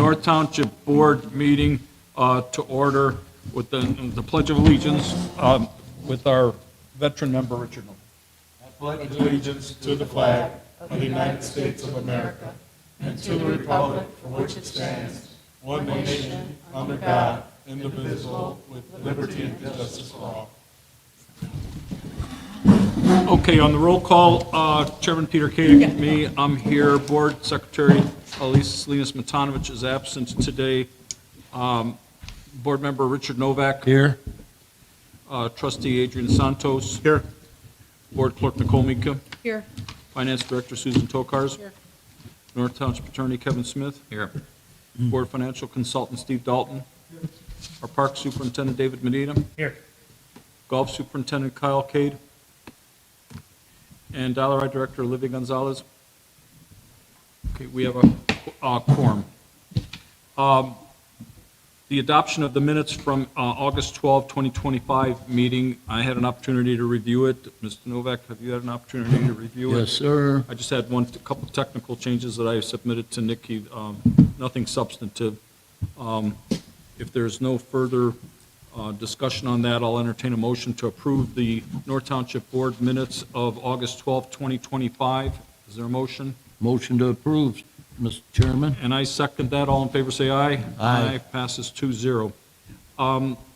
North Township Board meeting to order with the Pledge of Allegiance with our veteran member, Richard Noel. I pledge allegiance to the flag of the United States of America and to the republic for which it stands, one nation, under God, indivisible, with liberty and justice for all. Okay, on the roll call, Chairman Peter Koenig, me, I'm here. Board Secretary Elise Matanovich is absent today. Board Member Richard Novak. Here. Trustee Adrian Santos. Here. Board Clerk Nicole Mika. Here. Finance Director Susan Tokars. Here. North Township Attorney Kevin Smith. Here. Board Financial Consultant Steve Dalton. Here. Our Park Superintendent David Medina. Here. Golf Superintendent Kyle Cade. And Dollar Director Olivia Gonzalez. Okay, we have a quorum. The adoption of the minutes from August 12, 2025 meeting, I had an opportunity to review it. Mr. Novak, have you had an opportunity to review it? Yes, sir. I just had a couple technical changes that I submitted to Nikki, nothing substantive. If there's no further discussion on that, I'll entertain a motion to approve the North Township Board minutes of August 12, 2025. Is there a motion? Motion to approve, Mr. Chairman. And I second that. All in favor, say aye. Aye. Passes 2-0.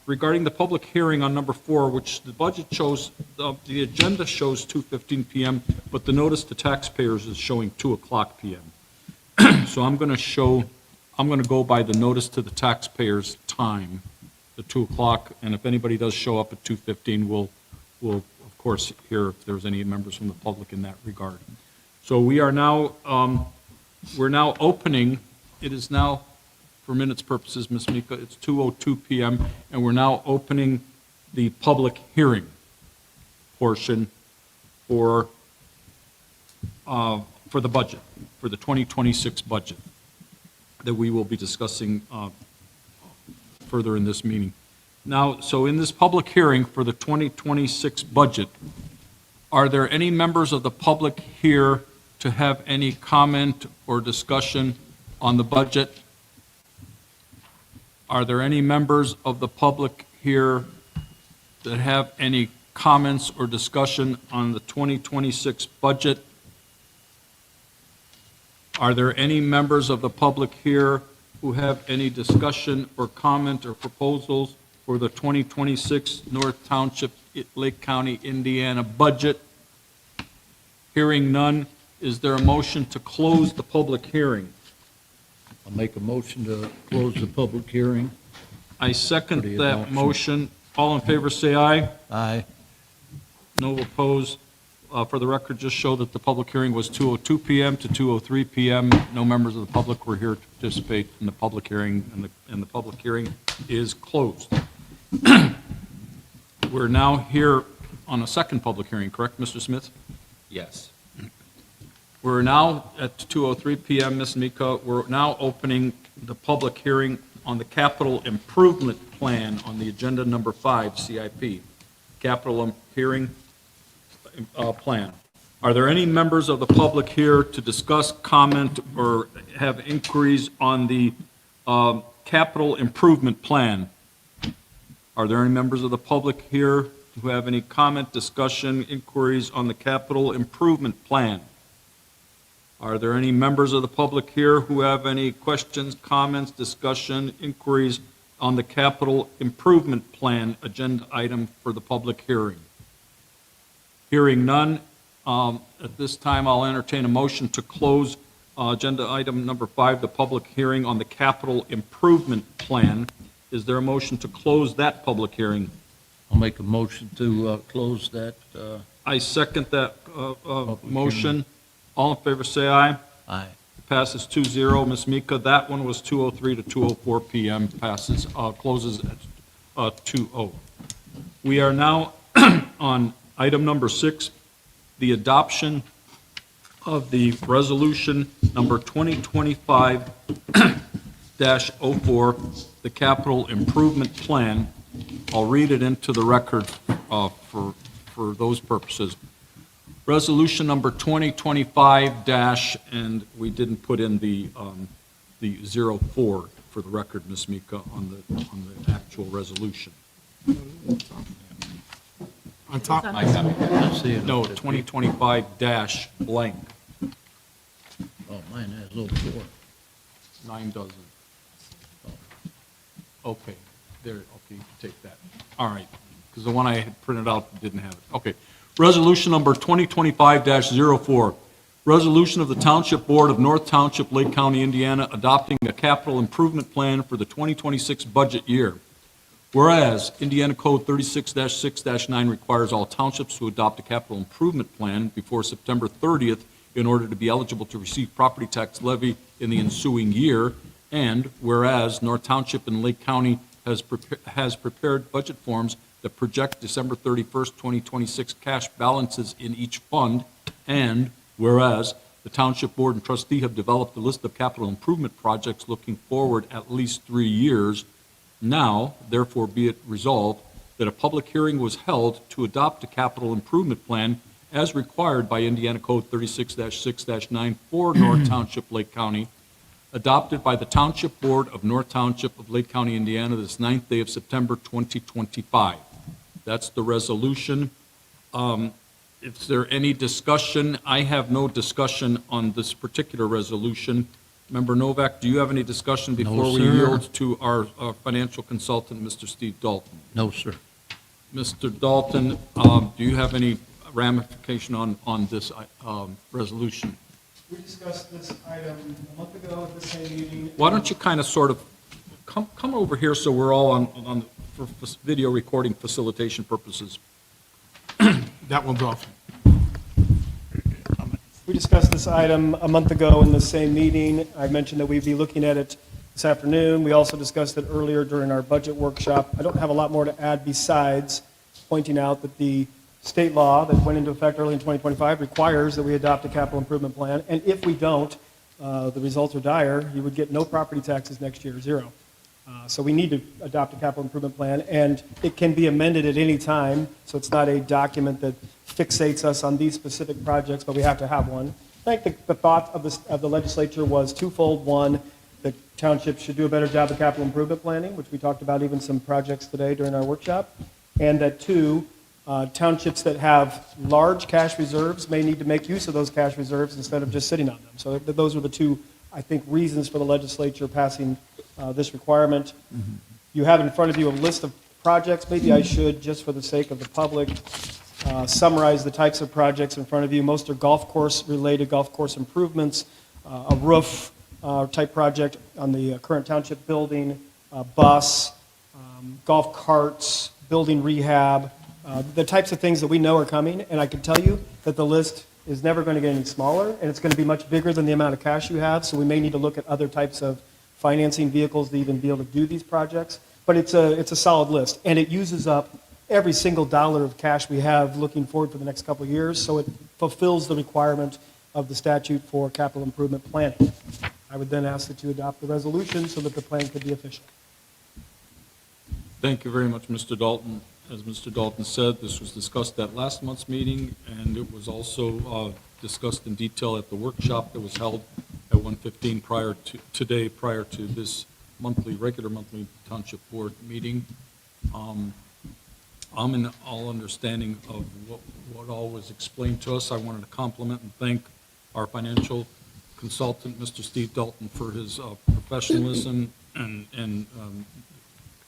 Regarding the public hearing on number 4, which the budget shows, the agenda shows 2:15 p.m., but the notice to taxpayers is showing 2 o'clock p.m. So I'm going to go by the notice to the taxpayers time, the 2 o'clock, and if anybody does show up at 2:15, we'll of course hear if there's any members from the public in that regard. So we are now, we're now opening, it is now, for minutes purposes, Ms. Mika, it's 2:02 p.m., and we're now opening the public hearing portion for the budget, for the 2026 budget that we will be discussing further in this meeting. Now, so in this public hearing for the 2026 budget, are there any members of the public here to have any comment or discussion on the budget? Are there any members of the public here that have any comments or discussion on the 2026 budget? Are there any members of the public here who have any discussion or comment or proposals for the 2026 North Township, Lake County, Indiana budget? Hearing none, is there a motion to close the public hearing? I'll make a motion to close the public hearing. I second For the that adoption. motion. All in favor, say aye. Aye. No opposed. For the record, just show that the public hearing was 2:02 p.m. to 2:03 p.m. No members of the public were here to participate in the public hearing, and the public hearing is closed. We're now here on a second public hearing, correct, Mr. Smith? Yes. We're now at 2:03 p.m., Ms. Mika. We're now opening the public hearing on the capital improvement plan on the agenda number 5, CIP. Capital hearing plan. Are there any members of the public here to discuss, comment, or have inquiries on the capital improvement plan? Are there any members of the public here who have any comment, discussion, inquiries on the capital improvement plan? Are there any members of the public here who have any questions, comments, discussion, inquiries on the capital improvement plan agenda item for the public hearing? Hearing none, at this time I'll entertain a motion to close agenda item number 5, the public hearing on the capital improvement plan. Is there a motion to close that public hearing? I'll make a motion to close that. I second that motion. All in favor, say aye. Aye. It passes 2-0. Ms. Mika, that one was 2:03 to 2:04 p.m. Passes, closes at 2:0. We are now on item number 6, the adoption of the resolution number 2025-04, the capital improvement plan. I'll read it into the record for those purposes. Resolution number 2025- and we didn't put in the the 04 for the record, Ms. Mika, on the actual resolution. On top, I have it. I see it. No, 2025 dash blank. Oh, mine has 04. 9 doesn't. Okay, there, okay, you can take that. All right, because the one I had printed out didn't have it. Okay. Resolution number 2025-04, resolution of the Township Board of North Township, Lake County, Indiana, adopting a capital improvement plan for the 2026 budget year. Whereas Indiana Code 36-6-9 requires all townships to adopt a capital improvement plan before September 30th in order to be eligible to receive property tax levy in the ensuing year. And whereas North Township and Lake County has prepared budget forms that project December 31st, 2026 cash balances in each fund. And whereas the Township Board and Trustee have developed a list of capital improvement projects looking forward at least 3 years. Now, therefore, be it resolved that a public hearing was held to adopt a capital improvement plan as required by Indiana Code 36-6-9 for North Township, Lake County, adopted by the Township Board of North Township of Lake County, Indiana, this 9th day of September, 2025. That's the resolution. Is there any discussion? I have no discussion on this particular resolution. Member Novak, do you have any discussion before we sir. yield to our financial consultant, Mr. Steve Dalton? No, sir. Mr. Dalton, do you have any ramification on this resolution? We discussed this item a month ago at the same meeting. Why don't you kind of sort of come over here so we're all on for video recording facilitation purposes. that one's off. We discussed this item a month ago in the same meeting. I mentioned that we'd be looking at it this afternoon. We also discussed it earlier during our budget workshop. I don't have a lot more to add besides pointing out that the state law that went into effect early in 2025 requires that we adopt a capital improvement plan. And if we don't, the results are dire. You would get no property taxes next year, zero. So we need to adopt a capital improvement plan, and it can be amended at any time, so it's not a document that fixates us on these specific projects, but we have to have one. I think the thought of the legislature was twofold. One, the township should do a better job of capital improvement planning, which we talked about even some projects today during our workshop, and that two, townships that have large cash reserves may need to make use of those cash reserves instead of just sitting on them. So those are the two, I think, reasons for the legislature passing this requirement. Mm-hmm. You have in front of you a list of projects. Maybe I should, just for the sake of the public, summarize the types of projects in front of you. Most are golf course related, golf course improvements, a roof type project on the current township building, bus, golf carts, building rehab, the types of things that we know are coming. And I can tell you that the list is never going to get any smaller, and it's going to be much bigger than the amount of cash you have, so we may need to look at other types of financing vehicles to even be able to do these projects. But it's a solid list, and it uses up every single dollar of cash we have looking forward for the next couple of years, so it fulfills the requirement of the statute for capital improvement planning. I would then ask that you adopt the resolution so that the plan could be official. Thank you very much, Mr. Dalton. As Mr. Dalton said, this was discussed at last month's meeting, and it was also discussed in detail at the workshop that was held at 1:15 prior to this regular monthly Township Board meeting. I'm in all understanding of what all was explained to us. I wanted to compliment and thank our financial consultant, Mr. Steve Dalton, for his professionalism and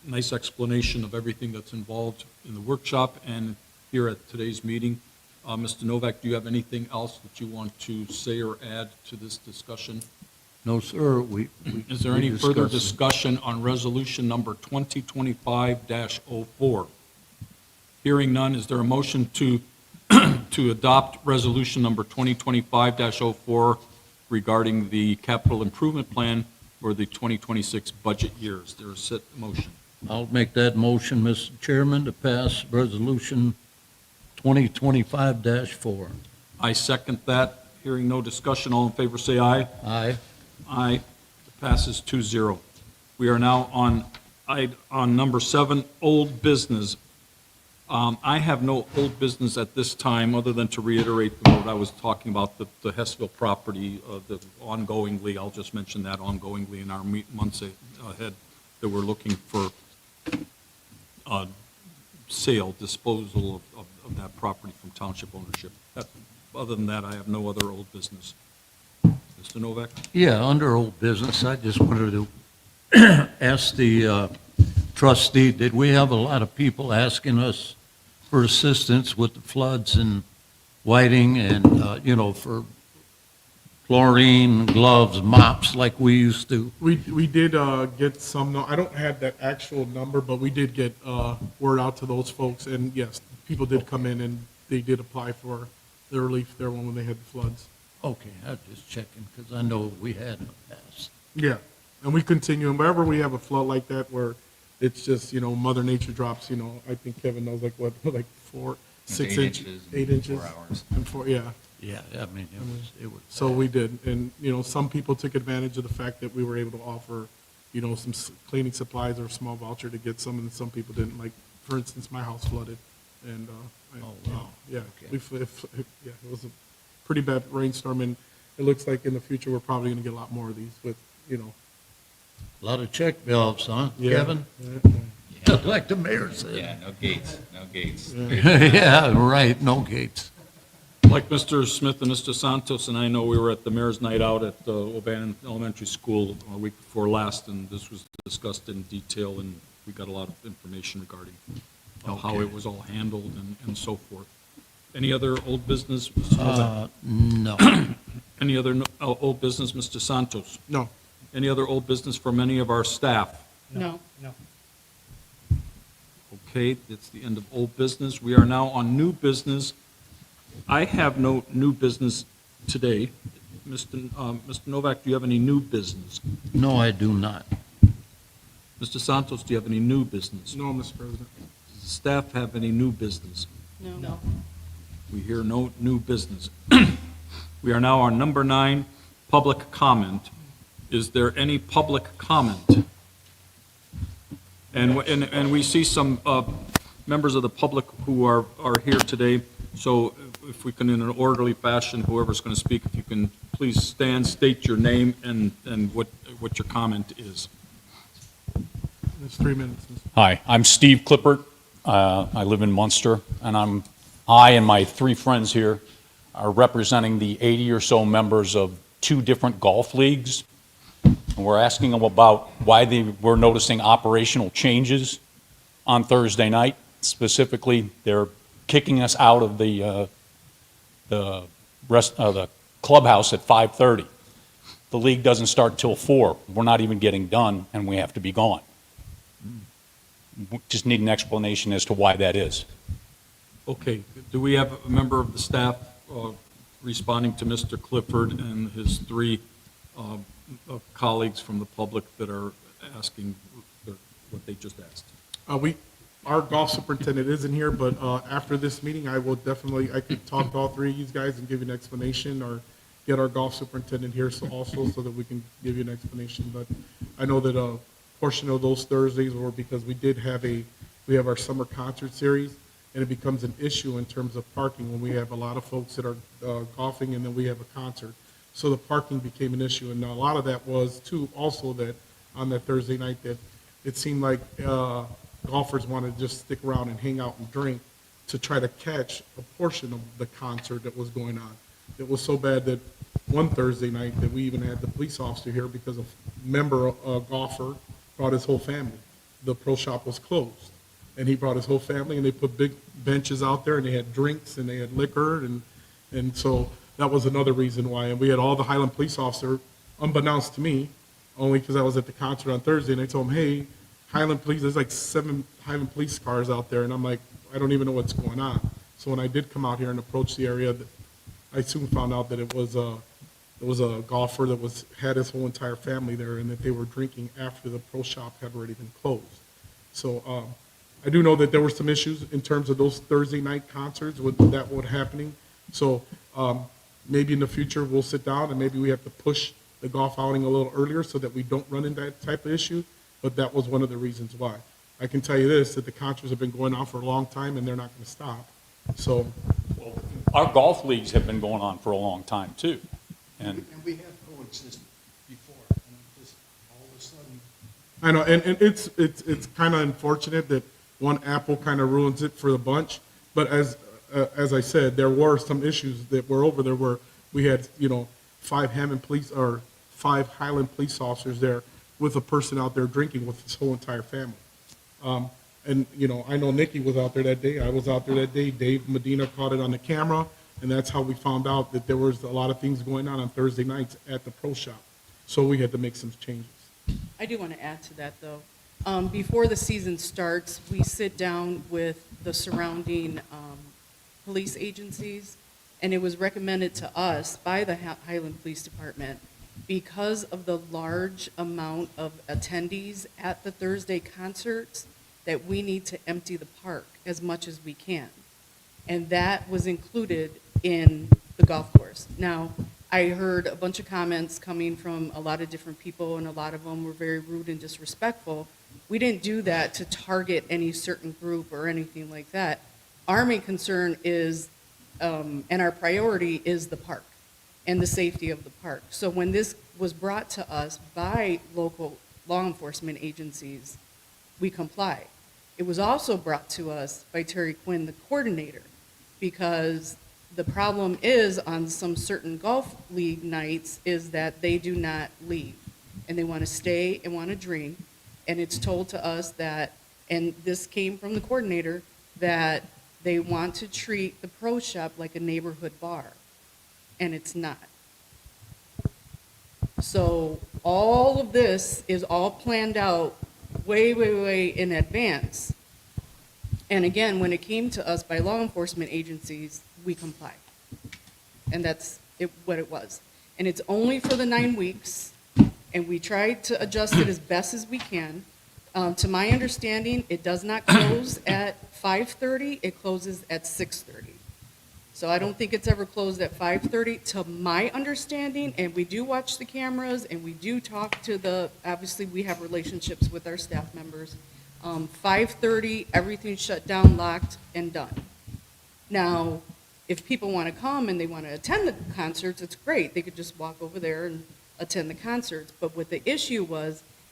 nice explanation of everything that's involved in the workshop and here at today's meeting. Mr. Novak, do you have anything else that you want to say or add to this discussion? No, sir. Is there any further discussed it. discussion on resolution number 2025-04? Hearing none, is there a motion to adopt resolution number 2025-04 regarding the capital improvement plan for the 2026 budget year? Is there a set motion? I'll make that motion, Mr. Chairman, to pass resolution 2025-4. I second that. Hearing no discussion, all in favor say aye. Aye. Aye. It passes 2-0. We are now on number 7, old business. I have no old business at this time, other than to reiterate what I was talking about, the Hessville property, the ongoingly, I'll just mention that ongoingly in our months ahead, that we're looking for sale, disposal of that property from township ownership. Other than that, I have no other old business. Mr. Novak? Yeah, under old business, I just wanted to ask the trustee, did we have a lot of people asking us for assistance with the floods and whiting and, for chlorine, gloves, mops like we used to? We did get some, I don't have that actual number, but we did get word out to those folks, and yes, people did come in and they did apply for the relief there when they had the floods. Okay, I'm just checking, because I know we had in the past. Yeah, and we continue, and wherever we have a flood like that where it's just, Mother Nature drops, I think Kevin knows like 6 inches, 8 inches. 4 hours. And 4, yeah. Yeah, I mean, it was. So we did, and, some people took advantage of the fact that we were able to offer, some cleaning supplies or a small voucher to get some, and some people didn't. Like, for instance, my house flooded, and, Oh, wow. yeah, Okay. it was a pretty bad rainstorm, and it looks like in the future, we're probably gonna get a lot more of these with, A lot of check valves, huh, yeah. Kevin? Yeah. Like the mayor said. Yeah, no gates, no gates. Yeah, right, no gates. Like Mr. Smith and Mr. Santos and I know, we were at the Mayor's Night Out at O'Bannon Elementary School a week before last, and this was discussed in detail, and we got a lot of information regarding how Okay. it was all handled and so forth. Any other old business? Mr. Novak? No. Any other old business, Mr. Santos? No, Any other old business from any of our staff? No. Okay, that's the end of old business. We are now on new business. I have no new business today. Mr. Novak, do you have any new business? No, I do not. Mr. Santos, do you have any new business? no, Mr. President. Does the staff have any new business? No. We hear no new business. We are now on number 9, public comment. Is there any public comment? And we see some members of the public who are here today, so if we can, in an orderly fashion, whoever's going to speak, if you can please stand, state your name and what your comment is. It's 3 minutes. Hi, I'm Steve Clippert. I live in Munster, and I and my 3 friends here are representing the 80 or so members of 2 different golf leagues. And we're asking them about why they were noticing operational changes on Thursday night. Specifically, they're kicking us out of the clubhouse at 5:30. The league doesn't start till 4. We're not even getting done, and we have to be gone. Just need an explanation as to why that is. Okay, do we have a member of the staff responding to Mr. Clifford and his 3 colleagues from the public that are asking what they just asked? Our golf superintendent isn't here, but after this meeting, I could talk to all 3 of you guys and give you an explanation, or get our golf superintendent here also so that we can give you an explanation. But I know that a portion of those Thursdays were because we have our summer concert series, and it becomes an issue in terms of parking when we have a lot of folks that are golfing and then we have a concert. So the parking became an issue, and a lot of that was too, also that on that Thursday night, that it seemed like golfers wanted to just stick around and hang out and drink to try to catch a portion of the concert that was going on. It was so bad that one Thursday night that we even had the police officer here because a golfer brought his whole family. The pro shop was closed, and he brought his whole family, and they put big benches out there, and they had drinks, and they had liquor, and so that was another reason why. And we had all the Highland police officer, unbeknownst to me, only because I was at the concert on Thursday, and I told him, hey, Highland police, there's like 7 Highland police cars out there, and I'm like, I don't even know what's going on. So when I did come out here and approach the area, I soon found out that it was a golfer that had his whole entire family there, and that they were drinking after the pro shop had already been closed. So I do know that there were some issues in terms of those Thursday night concerts with that happening. So maybe in the future we'll sit down and maybe we have to push the golf outing a little earlier so that we don't run into that type of issue. But that was one of the reasons why. I can tell you this, that the concerts have been going on for a long time, and they're not going to stop. So, Well, our golf leagues have been going on for a long time, too. And And we have coexisted before, and just all of a sudden, I know, and it's kind of unfortunate that one apple kind of ruins it for the bunch. But as I said, there were some issues that were over there where we had, 5 Highland police officers there with a person out there drinking with his whole entire family. And, I know Nikki was out there that day. I was out there that day. Dave Medina caught it on the camera, and that's how we found out that there was a lot of things going on Thursday nights at the pro shop. So we had to make some changes. I do want to add to that, though. Before the season starts, we sit down with the surrounding police agencies, and it was recommended to us by the Highland Police Department, because of the large amount of attendees at the Thursday concerts, that we need to empty the park as much as we can. And that was included in the golf course. Now, I heard a bunch of comments coming from a lot of different people, and a lot of them were very rude and disrespectful. We didn't do that to target any certain group or anything like that. Our main concern is, and our priority is the park and the safety of the park. So when this was brought to us by local law enforcement agencies, we comply. It was also brought to us by Terry Quinn, the coordinator, because the problem is on some certain golf league nights is that they do not leave, and they want to stay and want to drink, and it's told to us that, and this came from the coordinator, that they want to treat the pro shop like a neighborhood bar, and it's not. So all of this is all planned out way, way, way in advance. And again, when it came to us by law enforcement agencies, we comply. And that's what it was. And it's only for the 9 weeks, and we try to adjust it as best as we can. To my understanding, it does not close at 5:30, it closes at 6:30. So I don't think it's ever closed at 5:30, to my understanding, and we do watch the cameras, and we do talk to obviously we have relationships with our staff members. 5:30, everything's shut down, locked, and done. Now, if people want to come and they want to attend the concerts, it's great. They could just walk over there and attend the concerts. But what the issue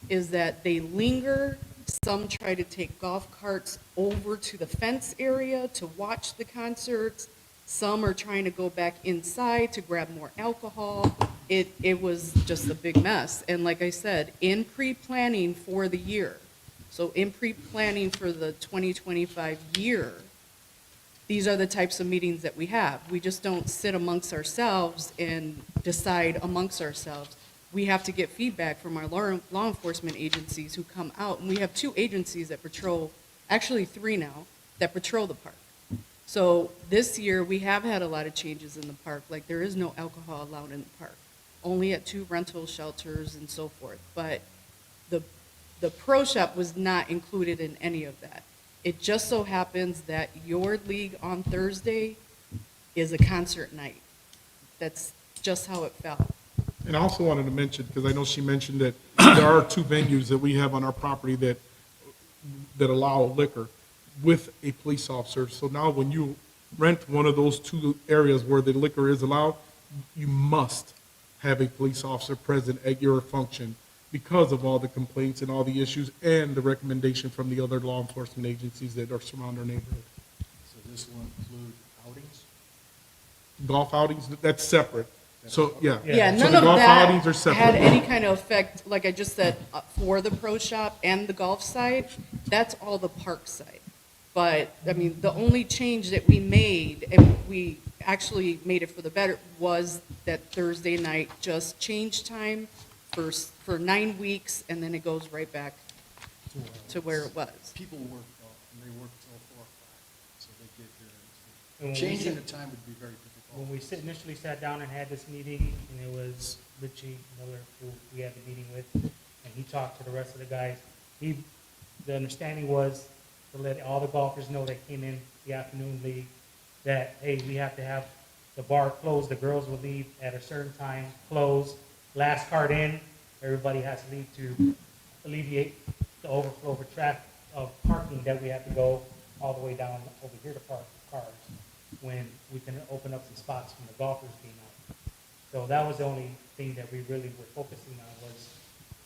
is that they linger. Some try to take golf carts over to the fence area to watch the concerts. Some are trying to go back inside to grab more alcohol. It was just a big mess. And like I said, in pre-planning for the year, so in pre-planning for the 2025 year, these are the types of meetings that we have. We just don't sit amongst ourselves and decide amongst ourselves. We have to get feedback from our law enforcement agencies who come out. And we have 2 agencies that patrol, actually 3 now, that patrol the park. So this year, we have had a lot of changes in the park. Like, there is no alcohol allowed in the park, only at 2 rental shelters and so forth. But the pro shop was not included in any of that. It just so happens that your league on Thursday is a concert night. That's just how it fell. And I also wanted to mention, because I know she mentioned that there are 2 venues that we have on our property that allow liquor with a police officer. So now when you rent one of those 2 areas where the liquor is allowed, you must have a police officer present at your function because of all the complaints and all the issues and the recommendation from the other law enforcement agencies that are surround our neighborhood. so this will include outings? Golf outings, that's separate. So, yeah. Yeah, So none the of golf that outings are separate. had any kind of effect, like I just said, for the pro shop and the golf side. That's all the park side. But, I mean, the only change that we made, and we actually made it for the better, was that Thursday night just changed time for 9 weeks, and then it goes right back to where it was. People work, and they work till 4 o'clock, so they get here. And when we Changing the sit- time would be very difficult. When we initially sat down and had this meeting, and it was Richie Miller who we had the meeting with, and he talked to the rest of the guys, the understanding was to let all the golfers know that came in the afternoon league that, hey, we have to have the bar closed, the girls will leave at a certain time, closed, last card in, everybody has to leave to alleviate the overflow for traffic. of parking that we have to go all the way down over here to park cars, when we can open up some spots from the golfers being out. So that was the only thing that we really were focusing on, was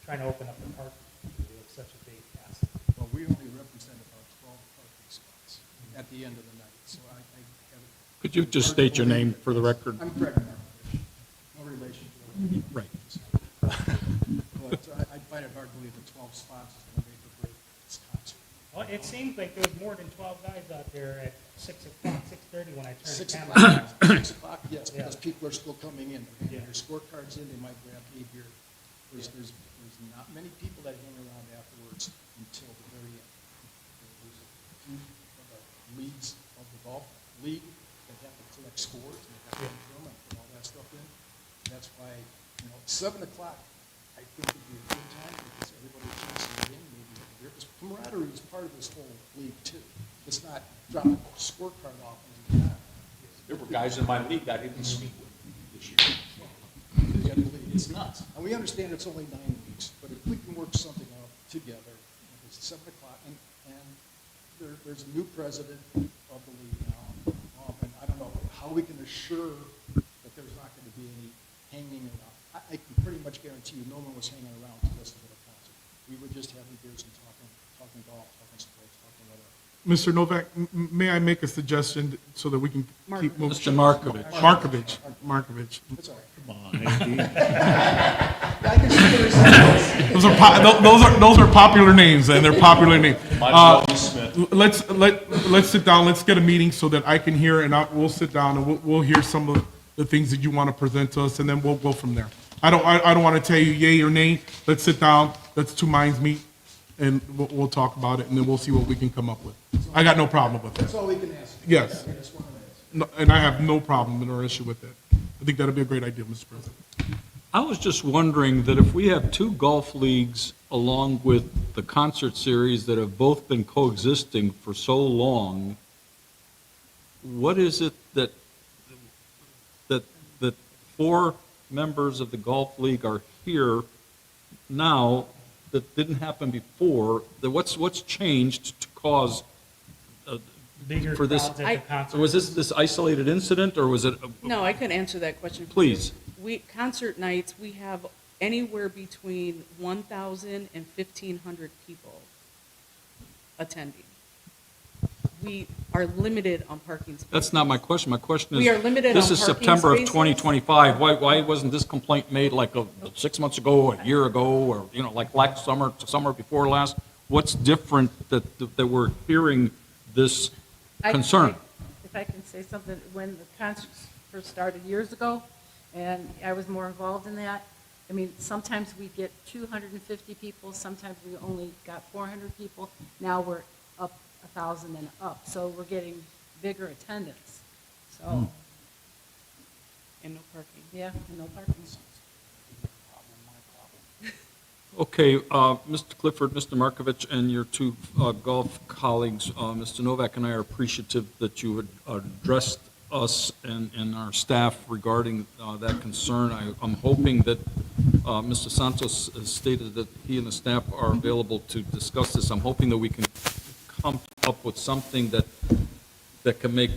trying to open up the park. It was such a big task. Well, we only represent about 12 parking spots at the end of the night, so I have. Could you just state your name for the record? I'm Craig Markovich, no relation to it. Right. But I find it hard to believe that 12 spots is going to make or break this concert. Well, it seemed like there was more than 12 guys out there at 6 o'clock, 6:30 when I turned the 6 camera o'clock, on. 6 o'clock, yes, Yeah. because people are still coming in. They're Yeah. getting their scorecards in, they might grab a beer. There's not many people that hang around afterwards until the very end. There's a few leagues of the golf league that have to collect scores, and they have to film and put all that stuff in. That's why, 7 o'clock, I think would be a good time, because everybody can see in, maybe have a beer. Because camaraderie is part of this whole league too. It's not dropping a scorecard off and leaving. There were guys in my league I didn't speak with this year. The other league. It's nuts. And we understand it's only 9 weeks, but if we can work something out together, it's 7 o'clock, and there's a new president of the league now, and I don't know how we can assure that there's not going to be any hanging around. I can pretty much guarantee you no one was hanging around to listen to the concert. We were just having beers and talking golf, talking sports, talking whatever. Mr. Novak, may I make a suggestion so that we can keep moving? Mr. Markovich. Markovich. That's all right. Those are popular names, and they're popular names. Might as well be Smith. Let's sit down. Let's get a meeting so that I can hear, and we'll sit down and we'll hear some of the things that you want to present to us, and then we'll go from there. I don't want to tell you yay or nay. Let's sit down. Let's two minds meet, and we'll talk about it, and then we'll see what we can come up with. I got no problem with That's that. all we can ask. Yes. That's what I'm asking. No, and I have no problem or issue with that. I think that'd be a great idea, Mr. President. I was just wondering that if we have two golf leagues along with the concert series that have both been coexisting for so long, what is it that 4 members of the golf league are here now that didn't happen before? That what's changed to cause Bigger for this? crowds at the concert. Was this isolated incident, or was it? No, I can answer that question. for you. Please. Concert nights, we have anywhere between 1,000 and 1,500 people attending. We are limited on parking spaces. That's not my question. My question is. We are limited This on is parking September of spaces. 2025. Why wasn't this complaint made like 6 months ago, a year ago, or, like last summer before last? What's different that we're hearing this concern? If I can say something, when the concerts first started years ago, and I was more involved in that, I mean, sometimes we get 250 people, sometimes we only got 400 people. Now we're up 1,000 and up, so we're getting bigger attendance. So, And no parking. yeah, and no parking. Okay, Mr. Clifford, Mr. Markovich, and your two golf colleagues, Mr. Novak and I are appreciative that you had addressed us and our staff regarding that concern. I'm hoping that Mr. Santos has stated that he and the staff are available to discuss this. I'm hoping that we can come up with something that can make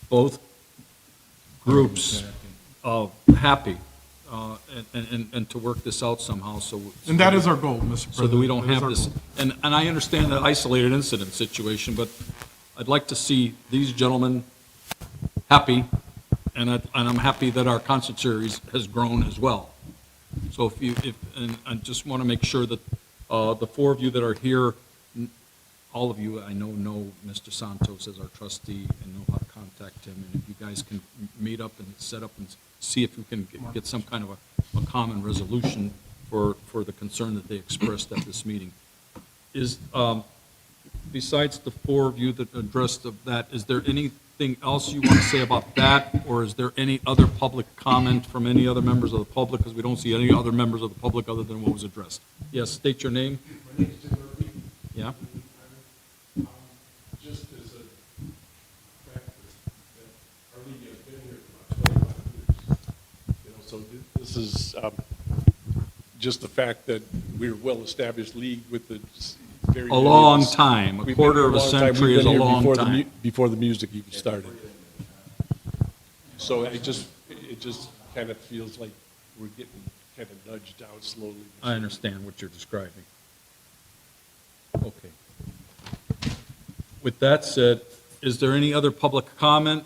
both groups happy. And to work this out somehow, And that is our goal, Mr. President. so that we don't That is have our this, goal. and I understand the isolated incident situation, but I'd like to see these gentlemen happy, and I'm happy that our concert series has grown as well. So and I just want to make sure that the 4 of you that are here, all of you, I know Mr. Santos as our trustee and know how to contact him, and if you guys can meet up and set up and see if you can get some kind of a common resolution for the concern that they expressed at this meeting. Is, besides the 4 of you that addressed that, is there anything else you want to say about that, or is there any other public comment from any other members of the public, because we don't see any other members of the public other than what was addressed? Yes, state your name. My name is Tim Murphy. Yeah? Just as a fact that our league has been here for about 25 years. So this is just the fact that we're a well-established league with the very A long years. time. A We've been quarter here of a long time. century We've is been a here long before the time. Before the music even started. So it just kind of feels like we're getting kind of nudged down slowly. I understand what you're describing. Okay. With that said, is there any other public comment?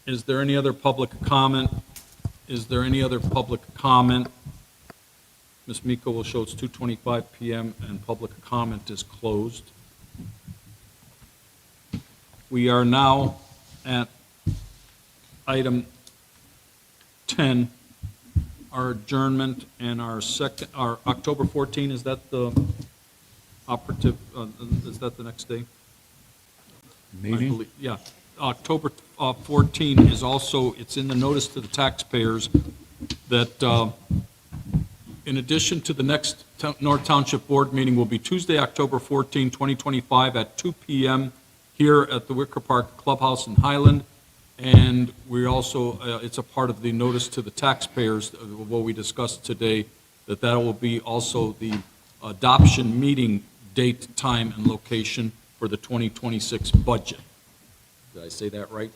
Is there any other public comment? Is there any other public comment? Ms. Miko will show it's 2:25 PM and public comment is closed. We are now at item 10, our adjournment and our October 14, is that the operative, is that the next day? I Meeting? believe- Yeah. October 14 is also, it's in the notice to the taxpayers that in addition to the next North Township Board meeting will be Tuesday, October 14, 2025 at 2 PM here at the Wicker Park Clubhouse in Highland. And we also, it's a part of the notice to the taxpayers of what we discussed today, that will be also the adoption meeting date, time, and location for the 2026 budget. Did I say that right?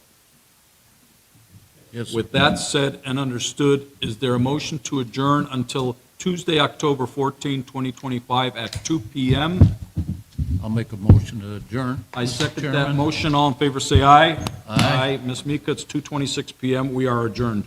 Yes, sir. With that said and understood, is there a motion to adjourn until Tuesday, October 14, 2025 at 2 PM? I'll make a motion to adjourn. I Mr. second that Chairman. motion. All in favor, say aye. Aye. Ms. Mika, it's 2:26 PM. We are adjourned.